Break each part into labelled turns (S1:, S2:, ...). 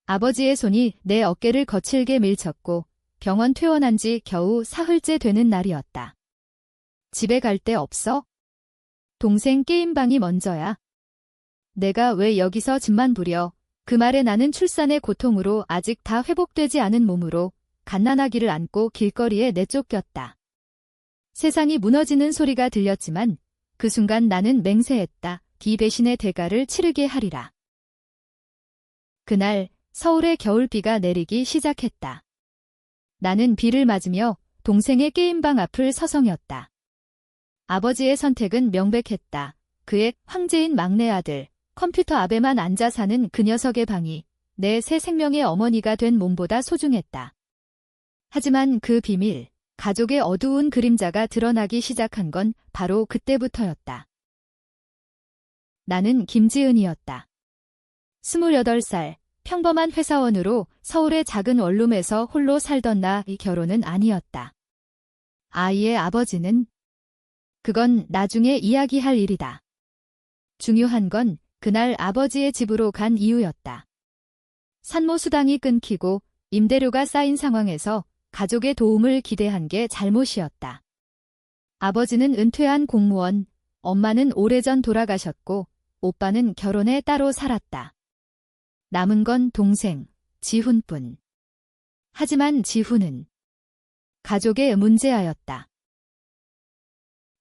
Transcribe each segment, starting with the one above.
S1: 아버지의 손이 내 어깨를 거칠게 밀쳤고 병원 퇴원한 지 겨우 사흘째 되는 날이었다. 집에 갈 데 없어? 동생 게임방이 먼저야. 내가 왜 여기서 집만 부려? 그 말에 나는 출산의 고통으로 아직 다 회복되지 않은 몸으로 갓난아기를 안고 길거리에 내쫓겼다. 세상이 무너지는 소리가 들렸지만 그 순간 나는 맹세했다. 이 배신의 대가를 치르게 하리라. 그날 서울의 겨울비가 내리기 시작했다. 나는 비를 맞으며 동생의 게임방 앞을 서성였다. 아버지의 선택은 명백했다. 그의 황제인 막내 아들, 컴퓨터 앞에만 앉아 사는 그 녀석의 방이 내 새 생명의 어머니가 된 몸보다 소중했다. 하지만 그 비밀, 가족의 어두운 그림자가 드러나기 시작한 건 바로 그때부터였다. 나는 김지은이었다. 28살, 평범한 회사원으로 서울의 작은 원룸에서 홀로 살던 나의 결혼은 아니었다. 아이의 아버지는? 그건 나중에 이야기할 일이다. 중요한 건 그날 아버지의 집으로 간 이유였다. 산모수당이 끊기고 임대료가 쌓인 상황에서 가족의 도움을 기대한 게 잘못이었다. 아버지는 은퇴한 공무원, 엄마는 오래전 돌아가셨고 오빠는 결혼해 따로 살았다. 남은 건 동생, 지훈뿐. 하지만 지훈은 가족의 문제아였다.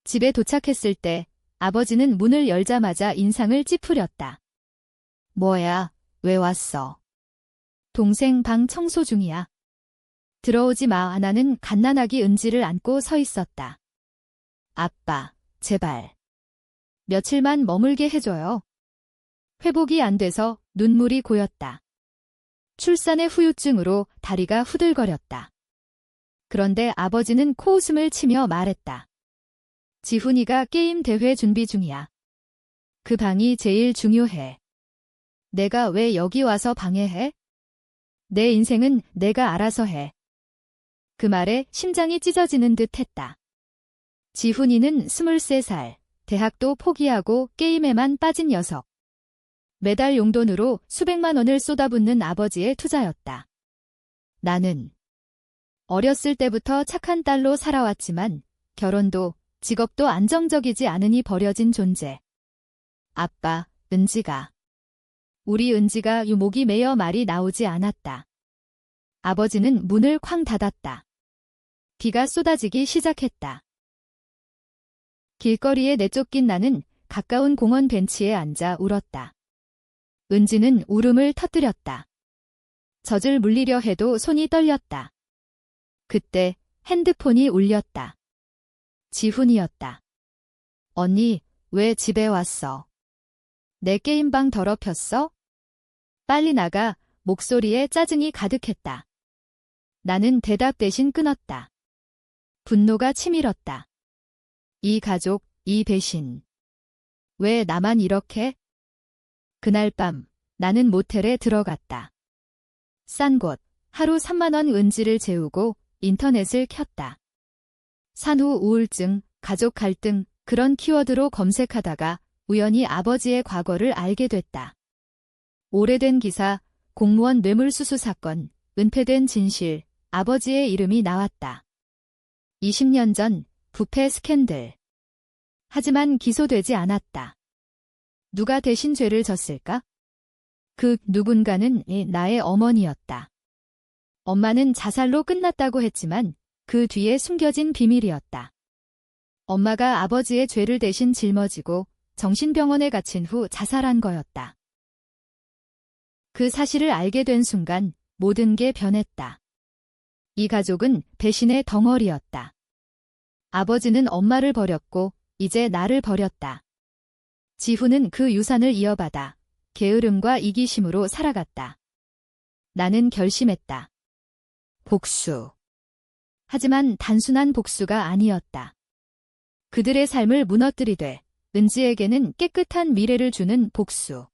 S1: 집에 도착했을 때 아버지는 문을 열자마자 인상을 찌푸렸다. 뭐야, 왜 왔어? 동생 방 청소 중이야. 들어오지 마. 나는 갓난아기 은지를 안고 서 있었다. 아빠, 제발. 며칠만 머물게 해줘요. 회복이 안 돼서 눈물이 고였다. 출산의 후유증으로 다리가 후들거렸다. 그런데 아버지는 코웃음을 치며 말했다. 지훈이가 게임 대회 준비 중이야. 그 방이 제일 중요해. 내가 왜 여기 와서 방해해? 내 인생은 내가 알아서 해. 그 말에 심장이 찢어지는 듯 했다. 지훈이는 23살, 대학도 포기하고 게임에만 빠진 녀석. 매달 용돈으로 수백만 원을 쏟아붓는 아버지의 투자였다. 나는 어렸을 때부터 착한 딸로 살아왔지만 결혼도 직업도 안정적이지 않으니 버려진 존재. 아빠, 은지가. 우리 은지가 목이 메어 말이 나오지 않았다. 아버지는 문을 쾅 닫았다. 비가 쏟아지기 시작했다. 길거리에 내쫓긴 나는 가까운 공원 벤치에 앉아 울었다. 은지는 울음을 터뜨렸다. 젖을 물리려 해도 손이 떨렸다. 그때 핸드폰이 울렸다. 지훈이었다. 언니, 왜 집에 왔어? 내 게임방 더럽혔어? 빨리 나가. 목소리에 짜증이 가득했다. 나는 대답 대신 끊었다. 분노가 치밀었다. 이 가족, 이 배신. 왜 나만 이렇게? 그날 밤 나는 모텔에 들어갔다. 싼 곳, 하루 3만 원 은지를 재우고 인터넷을 켰다. 산후 우울증, 가족 갈등, 그런 키워드로 검색하다가 우연히 아버지의 과거를 알게 됐다. 오래된 기사, 공무원 뇌물수수 사건, 은폐된 진실, 아버지의 이름이 나왔다. 20년 전 부패 스캔들. 하지만 기소되지 않았다. 누가 대신 죄를 졌을까? 그 누군가는 나의 어머니였다. 엄마는 자살로 끝났다고 했지만 그 뒤에 숨겨진 비밀이었다. 엄마가 아버지의 죄를 대신 짊어지고 정신병원에 갇힌 후 자살한 거였다. 그 사실을 알게 된 순간 모든 게 변했다. 이 가족은 배신의 덩어리였다. 아버지는 엄마를 버렸고 이제 나를 버렸다. 지훈은 그 유산을 이어받아 게으름과 이기심으로 살아갔다. 나는 결심했다. 복수. 하지만 단순한 복수가 아니었다. 그들의 삶을 무너뜨리되 은지에게는 깨끗한 미래를 주는 복수.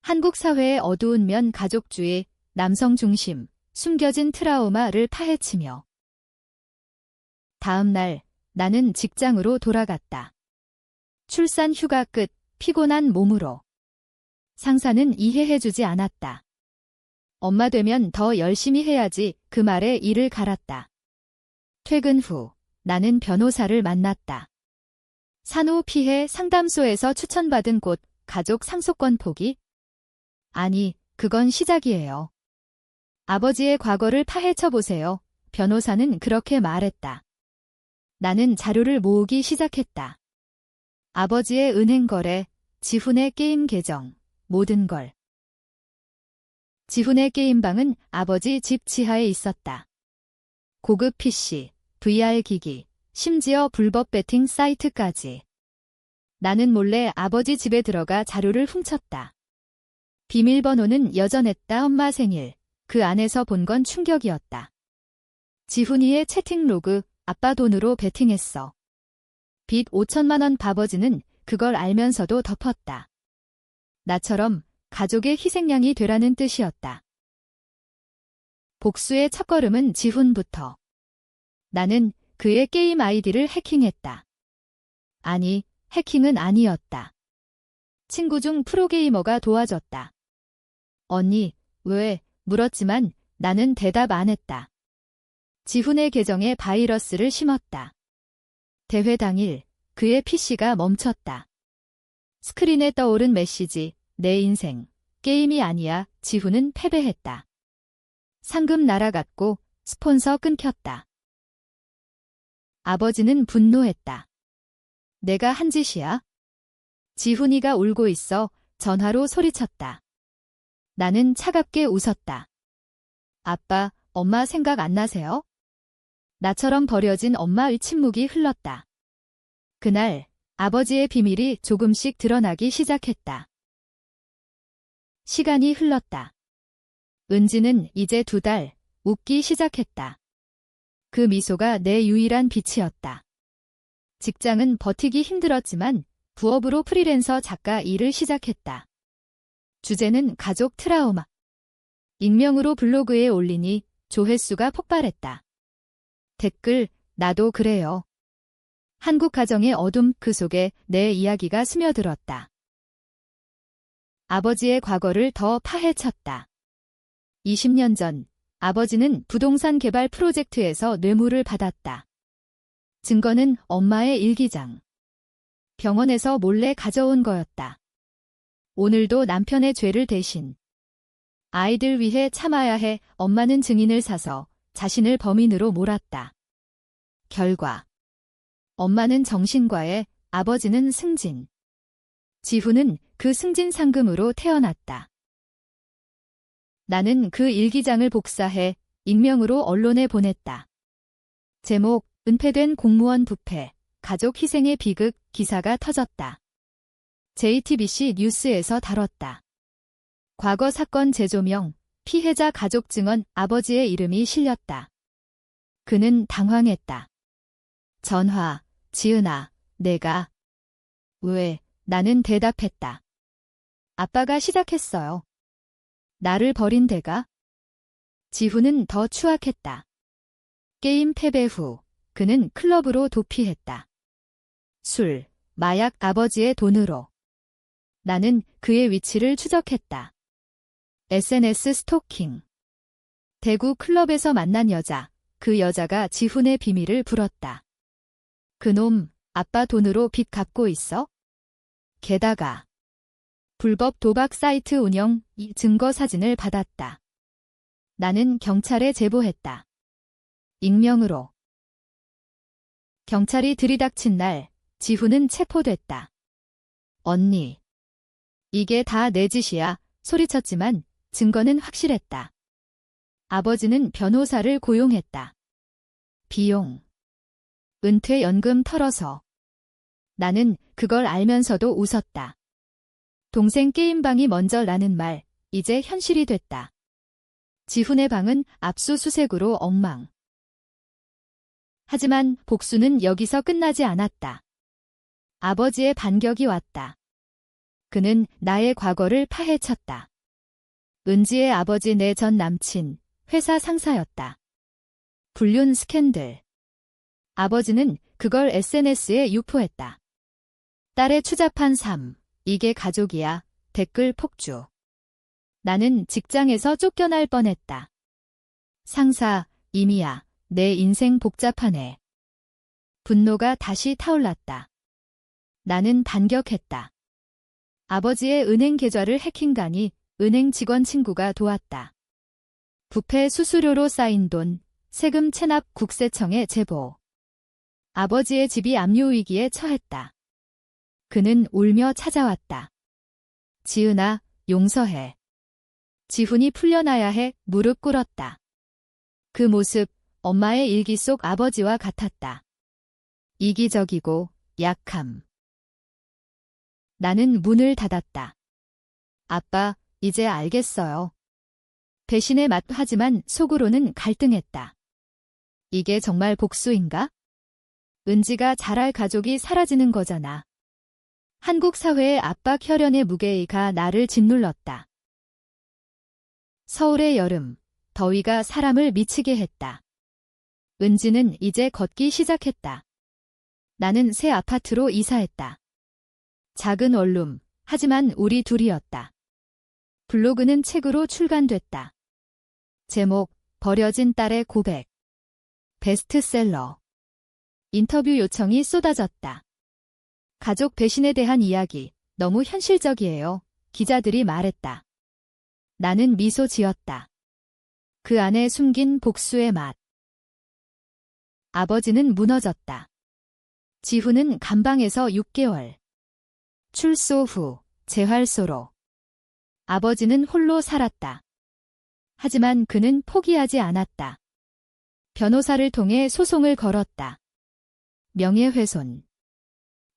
S1: 한국 사회의 어두운 면 가족주의, 남성 중심, 숨겨진 트라우마를 파헤치며. 다음 날 나는 직장으로 돌아갔다. 출산 휴가 끝 피곤한 몸으로. 상사는 이해해주지 않았다. 엄마 되면 더 열심히 해야지 그 말에 이를 갈았다. 퇴근 후 나는 변호사를 만났다. 산후 피해 상담소에서 추천받은 곳 가족 상속권 포기? 아니, 그건 시작이에요. 아버지의 과거를 파헤쳐 보세요. 변호사는 그렇게 말했다. 나는 자료를 모으기 시작했다. 아버지의 은행 거래, 지훈의 게임 계정, 모든 걸. 지훈의 게임방은 아버지 집 지하에 있었다. 고급 PC, VR 기기, 심지어 불법 배팅 사이트까지. 나는 몰래 아버지 집에 들어가 자료를 훔쳤다. 비밀번호는 여전했다. 엄마 생일. 그 안에서 본 건 충격이었다. 지훈이의 채팅 로그, 아빠 돈으로 베팅했어. 빚 5천만 원. 아버지는 그걸 알면서도 덮었다. 나처럼 가족의 희생양이 되라는 뜻이었다. 복수의 첫걸음은 지훈부터. 나는 그의 게임 아이디를 해킹했다. 아니, 해킹은 아니었다. 친구 중 프로게이머가 도와줬다. 언니, 왜? 물었지만 나는 대답 안 했다. 지훈의 계정에 바이러스를 심었다. 대회 당일 그의 PC가 멈췄다. 스크린에 떠오른 메시지, 내 인생, 게임이 아니야. 지훈은 패배했다. 상금 날아갔고 스폰서 끊겼다. 아버지는 분노했다. 내가 한 짓이야? 지훈이가 울고 있어 전화로 소리쳤다. 나는 차갑게 웃었다. 아빠, 엄마 생각 안 나세요? 나처럼 버려진 엄마의 침묵이 흘렀다. 그날 아버지의 비밀이 조금씩 드러나기 시작했다. 시간이 흘렀다. 은지는 이제 2달, 웃기 시작했다. 그 미소가 내 유일한 빛이었다. 직장은 버티기 힘들었지만 부업으로 프리랜서 작가 일을 시작했다. 주제는 가족 트라우마. 익명으로 블로그에 올리니 조회수가 폭발했다. 댓글, 나도 그래요. 한국 가정의 어둠, 그 속에 내 이야기가 스며들었다. 아버지의 과거를 더 파헤쳤다. 20년 전, 아버지는 부동산 개발 프로젝트에서 뇌물을 받았다. 증거는 엄마의 일기장. 병원에서 몰래 가져온 거였다. 오늘도 남편의 죄를 대신. 아이들 위해 참아야 해. 엄마는 증인을 사서 자신을 범인으로 몰았다. 결과. 엄마는 정신과에, 아버지는 승진. 지훈은 그 승진 상금으로 태어났다. 나는 그 일기장을 복사해 익명으로 언론에 보냈다. 제목, 은폐된 공무원 부패, 가족 희생의 비극. 기사가 터졌다. JTBC 뉴스에서 다뤘다. 과거 사건 재조명, 피해자 가족 증언, 아버지의 이름이 실렸다. 그는 당황했다. 전화, 지은아, 내가. 왜? 나는 대답했다. 아빠가 시작했어요. 나를 버린 데가? 지훈은 더 추악했다. 게임 패배 후 그는 클럽으로 도피했다. 술, 마약, 아버지의 돈으로. 나는 그의 위치를 추적했다. SNS 스토킹. 대구 클럽에서 만난 여자, 그 여자가 지훈의 비밀을 불었다. 그놈, 아빠 돈으로 빚 갚고 있어? 게다가 불법 도박 사이트 운영, 이 증거 사진을 받았다. 나는 경찰에 제보했다. 익명으로. 경찰이 들이닥친 날, 지훈은 체포됐다. 언니. 이게 다 내 짓이야. 소리쳤지만 증거는 확실했다. 아버지는 변호사를 고용했다. 비용. 은퇴연금 털어서. 나는 그걸 알면서도 웃었다. 동생 게임방이 먼저라는 말, 이제 현실이 됐다. 지훈의 방은 압수수색으로 엉망. 하지만 복수는 여기서 끝나지 않았다. 아버지의 반격이 왔다. 그는 나의 과거를 파헤쳤다. 은지의 아버지 내 전 남친, 회사 상사였다. 불륜 스캔들. 아버지는 그걸 SNS에 유포했다. 딸의 추잡한 삶, 이게 가족이야. 댓글 폭주. 나는 직장에서 쫓겨날 뻔했다. 상사, 이미야, 내 인생 복잡하네. 분노가 다시 타올랐다. 나는 반격했다. 아버지의 은행 계좌를 해킹당이 은행 직원 친구가 도왔다. 부패 수수료로 쌓인 돈, 세금 체납 국세청에 제보. 아버지의 집이 압류 위기에 처했다. 그는 울며 찾아왔다. 지은아, 용서해. 지훈이 풀려나야 해 무릎 꿇었다. 그 모습, 엄마의 일기 속 아버지와 같았다. 이기적이고 약함. 나는 문을 닫았다. 아빠, 이제 알겠어요. 배신의 맛 하지만 속으로는 갈등했다. 이게 정말 복수인가? 은지가 잘할 가족이 사라지는 거잖아. 한국 사회의 압박 혈연의 무게가 나를 짓눌렀다. 서울의 여름, 더위가 사람을 미치게 했다. 은지는 이제 걷기 시작했다. 나는 새 아파트로 이사했다. 작은 원룸, 하지만 우리 둘이었다. 블로그는 책으로 출간됐다. 제목, 버려진 딸의 고백. 베스트셀러. 인터뷰 요청이 쏟아졌다. 가족 배신에 대한 이야기, 너무 현실적이에요. 기자들이 말했다. 나는 미소 지었다. 그 안에 숨긴 복수의 맛. 아버지는 무너졌다. 지훈은 감방에서 6개월. 출소 후 재활소로. 아버지는 홀로 살았다. 하지만 그는 포기하지 않았다. 변호사를 통해 소송을 걸었다. 명예훼손.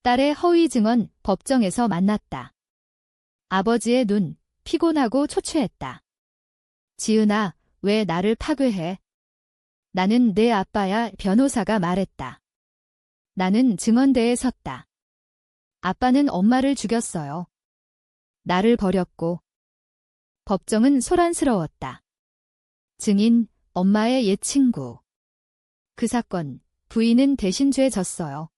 S1: 딸의 허위 증언 법정에서 만났다. 아버지의 눈, 피곤하고 초췌했다. 지은아, 왜 나를 파괴해? 나는 내 아빠야, 변호사가 말했다. 나는 증언대에 섰다. 아빠는 엄마를 죽였어요. 나를 버렸고. 법정은 소란스러웠다. 증인, 엄마의 옛 친구. 그 사건, 부인은 대신 죄 졌어요.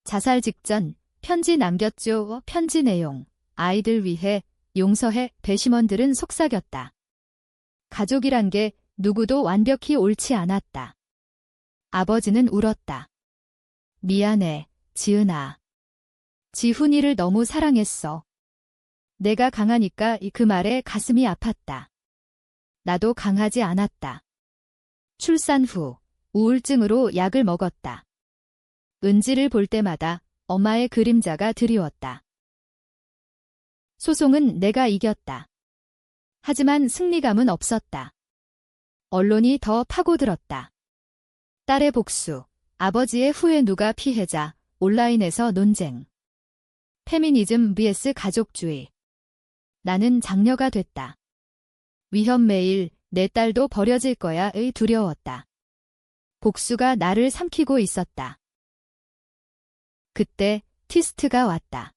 S1: 자살 직전, 편지 남겼죠. 편지 내용, 아이들 위해, 용서해. 배심원들은 속삭였다. 가족이란 게 누구도 완벽히 옳지 않았다. 아버지는 울었다. 미안해, 지은아. 지훈이를 너무 사랑했어. 내가 강하니까 그 말에 가슴이 아팠다. 나도 강하지 않았다. 출산 후 우울증으로 약을 먹었다. 은지를 볼 때마다 엄마의 그림자가 드리웠다. 소송은 내가 이겼다. 하지만 승리감은 없었다. 언론이 더 파고들었다. 딸의 복수, 아버지의 후회 누가 피해자, 온라인에서 논쟁. 페미니즘 vs 가족주의. 나는 장녀가 됐다. 위험 메일, 내 딸도 버려질 거야의 두려웠다. 복수가 나를 삼키고 있었다. 그때 티스트가 왔다.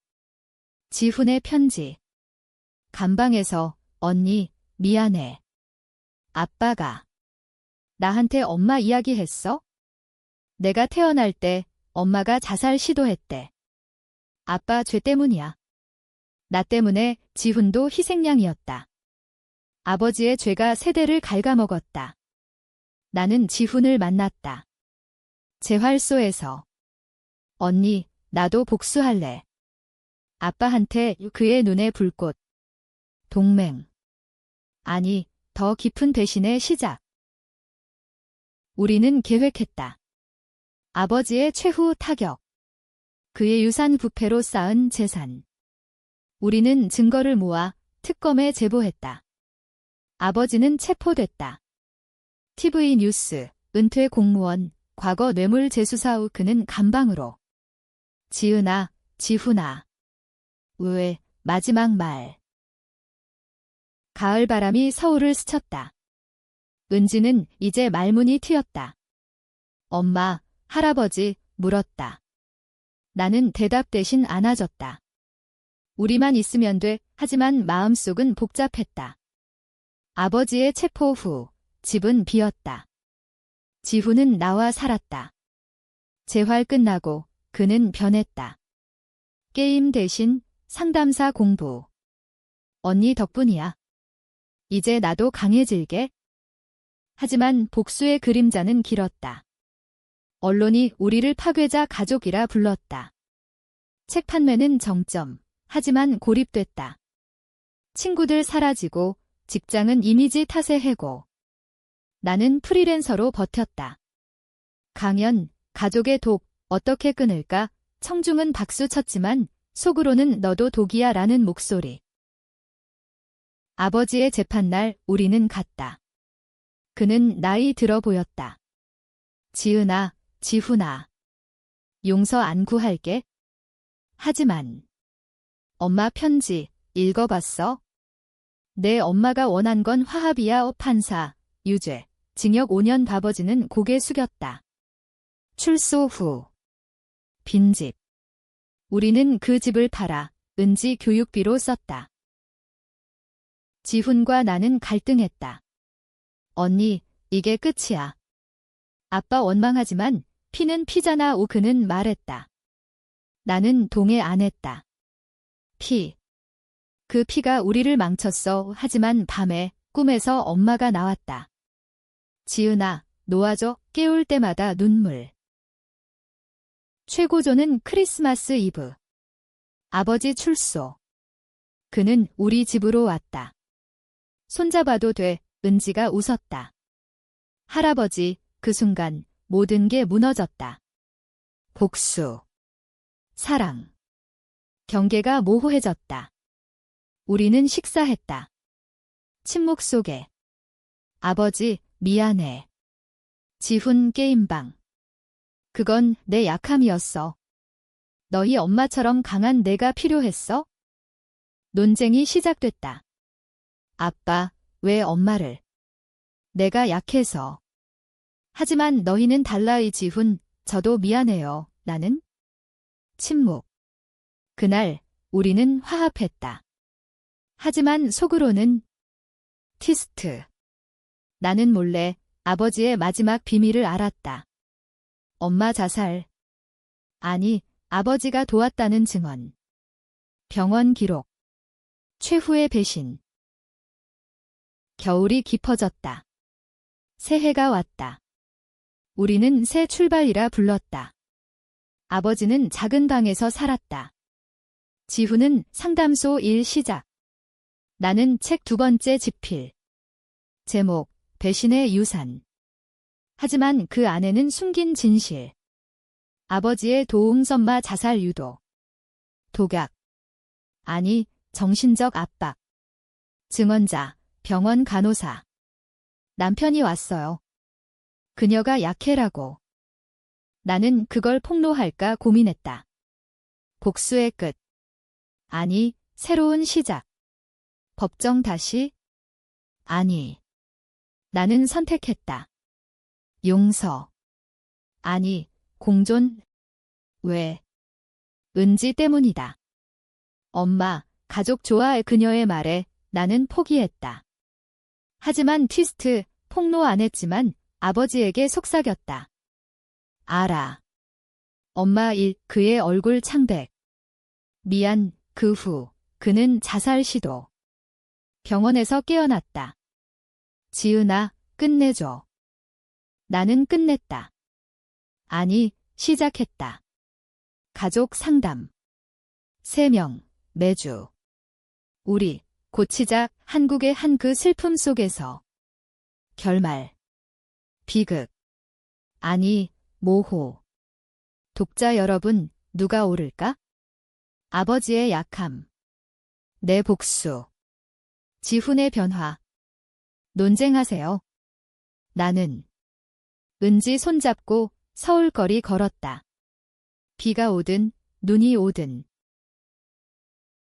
S1: 지훈의 편지. 감방에서 언니, 미안해. 아빠가 나한테 엄마 이야기했어? 내가 태어날 때 엄마가 자살 시도했대. 아빠 죄 때문이야. 나 때문에 지훈도 희생양이었다. 아버지의 죄가 세대를 갉아먹었다. 나는 지훈을 만났다. 재활소에서. 언니, 나도 복수할래. 아빠한테 그의 눈에 불꽃. 동맹. 아니, 더 깊은 배신의 시작. 우리는 계획했다. 아버지의 최후 타격. 그의 유산 부패로 쌓은 재산. 우리는 증거를 모아 특검에 제보했다. 아버지는 체포됐다. TV 뉴스, 은퇴 공무원, 과거 뇌물 재수사 후 그는 감방으로. 지은아, 지훈아. 왜, 마지막 말. 가을 바람이 서울을 스쳤다. 은지는 이제 말문이 트였다. 엄마, 할아버지, 물었다. 나는 대답 대신 안아줬다. 우리만 있으면 돼. 하지만 마음속은 복잡했다. 아버지의 체포 후 집은 비었다. 지훈은 나와 살았다. 재활 끝나고 그는 변했다. 게임 대신 상담사 공부. 언니 덕분이야. 이제 나도 강해질게. 하지만 복수의 그림자는 길었다. 언론이 우리를 파괴자 가족이라 불렀다. 책 판매는 정점, 하지만 고립됐다. 친구들 사라지고 직장은 이미지 탓에 해고. 나는 프리랜서로 버텼다. 강연, 가족의 독, 어떻게 끊을까? 청중은 박수 쳤지만 속으로는 너도 독이야 라는 목소리. 아버지의 재판날 우리는 갔다. 그는 나이 들어 보였다. 지은아, 지훈아. 용서 안 구할게. 하지만 엄마 편지 읽어봤어? 내 엄마가 원한 건 화합이야. 판사, 유죄, 징역 5년. 아버지는 고개 숙였다. 출소 후 빈집. 우리는 그 집을 팔아 은지 교육비로 썼다. 지훈과 나는 갈등했다. 언니, 이게 끝이야. 아빠 원망하지만 피는 피잖아. 그는 말했다. 나는 동의 안 했다. 피. 그 피가 우리를 망쳤어. 하지만 밤에 꿈에서 엄마가 나왔다. 지은아, 놓아줘. 깨울 때마다 눈물. 최고조는 크리스마스 이브. 아버지 출소. 그는 우리 집으로 왔다. 손잡아도 돼. 은지가 웃었다. 할아버지, 그 순간 모든 게 무너졌다. 복수. 사랑. 경계가 모호해졌다. 우리는 식사했다. 침묵 속에. 아버지, 미안해. 지훈 게임방. 그건 내 약함이었어. 너희 엄마처럼 강한 내가 필요했어? 논쟁이 시작됐다. 아빠, 왜 엄마를? 내가 약해서. 하지만 너희는 달라의 지훈, 저도 미안해요. 나는? 침묵. 그날 우리는 화합했다. 하지만 속으로는 티스트. 나는 몰래 아버지의 마지막 비밀을 알았다. 엄마 자살. 아니, 아버지가 도왔다는 증언. 병원 기록. 최후의 배신. 겨울이 깊어졌다. 새해가 왔다. 우리는 새 출발이라 불렀다. 아버지는 작은 방에서 살았다. 지훈은 상담소 일 시작. 나는 책 2번째 집필. 제목, 배신의 유산. 하지만 그 안에는 숨긴 진실. 아버지의 도움선마 자살 유도. 독약. 아니, 정신적 압박. 증언자, 병원 간호사. 남편이 왔어요. 그녀가 약해라고. 나는 그걸 폭로할까 고민했다. 복수의 끝. 아니, 새로운 시작. 법정 다시? 아니. 나는 선택했다. 용서. 아니, 공존. 왜? 은지 때문이다. 엄마, 가족 좋아해. 그녀의 말에 나는 포기했다. 하지만 트위스트, 폭로 안 했지만 아버지에게 속삭였다. 알아. 엄마 일, 그의 얼굴 창백. 미안. 그 후 그는 자살 시도. 병원에서 깨어났다. 지은아, 끝내줘. 나는 끝냈다. 아니, 시작했다. 가족 상담. 3명, 매주. 우리, 고치자. 한국의 한 그 슬픔 속에서. 결말. 비극. 아니, 모호. 독자 여러분, 누가 오를까? 아버지의 약함. 내 복수. 지훈의 변화. 논쟁하세요. 나는 은지 손잡고 서울거리 걸었다. 비가 오든 눈이 오든